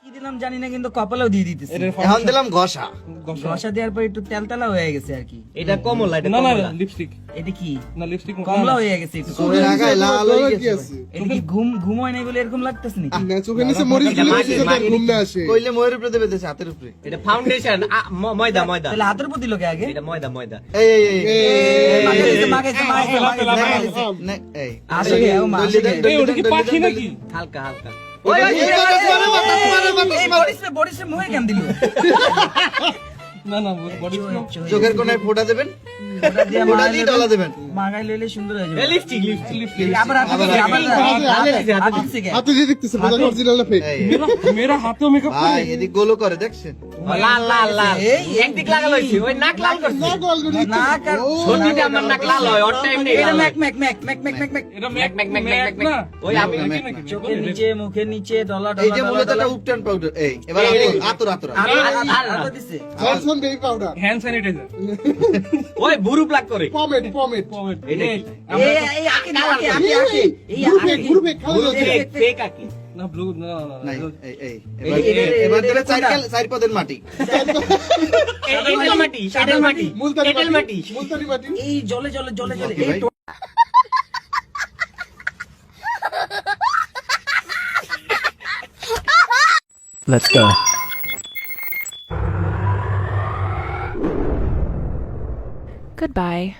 কি দিলাম জানি না, কিন্তু কপালেও দিয়ে দিতেছি। এখন দিলাম ঘষা। ঘষা দেওয়ার পর একটু তেলতেলা হয়ে গেছে আর কি। এটা কমলা, এটা না না কমলা। লিপস্টিক এটা কি না লিপস্টিক কমলা হয়ে গেছে একটু। চোখের আগায় লাল হয়ে কি গেছে। আছে? এটা কি ঘুম হয় নাই বলে এরকম লাগতেছে নাকি? না, চোখের নিচে মরিচ এটা দিলে মাটি, বেশি মাটি। ঘুম না আসে। কইলে ময়ের উপরে দেবে দেশে হাতের উপরে। এটা ফাউন্ডেশন, ময়দা ময়দা। তাহলে হাতের প্রতি লোকে আগে এটা ময়দা ময়দা। এই এই এই মাখাইছে, মাখাইছে, মাখাইছে, মাখাইছে। নে, এই আসলে ও মা, দলি দেন, আসলে। দলি এই ওটা কি দেন, দলি পাখি দেন, নাকি? হালকা হালকা। ওই, ওই, এই, বাতাস মারে, বাতাস মারে, বাতাস এই মারে। বরিশে মুহে কেন দিল? না না বডি চোখের কোনায় ফোঁটা দেবেন, ওটা দিয়ে ফোঁটা মাখাই দিয়ে লইলে- ডলা দেবেন। মাখাই লইলে সুন্দর হয়ে যাবে। Lipstick lipstick. আবার হাতে আবার দিছে, হাতে আবার দিছে, হাতে দিছে কে? হাতে দিয়ে দেখতেছে বোঝা অরিজিনাল না ফেক। এই, মেরা হাতেও মেকআপ ভাই করে এদিক গোলো করে দেখছেন। লাল লাল লাল। এই, একদিক লাগালো হইছে, ওই নাক লাল করছে। না গোল করে না কার ছোটটা আমার নাক লাল হয়, ওর টাইম নেই এটা লাল হয়। Mac Mac Mac Mac Mac Mac Mac. এটা ম্যাক, ম্যাক, ম্যাক, ম্যাক, না ওই আমি ম্যাক, নাকি চোখের নিচে, মুখের নিচে, ডলা এই ডলা যে ডলা মূলত ডলা। একটা উপটান পাউডার। এই এবার আতর আতর আতর। হাতে দিছে। Johnson baby powder, hand sanitizer ওই বুরু প্লাক করে। পমেড পমেড, এটা কি? এই আকে আকে আকে আকে এই গ্রুপে আকে গ্রুপে খাওয়া যাচ্ছে। ফেক ফেক আকি। না ব্লু না নাই, না এই এই এবার এই- এবার এই- দিলে এই- চার পদের মাটি। এঁটেল মাটি, এঁটেল মাটি, মুলতানি এঁটেল মাটি। মুলতানি মাটি। এই জলে জলে জলে জলে Okay, এই ভাই। তো- Let's go. Goodbye.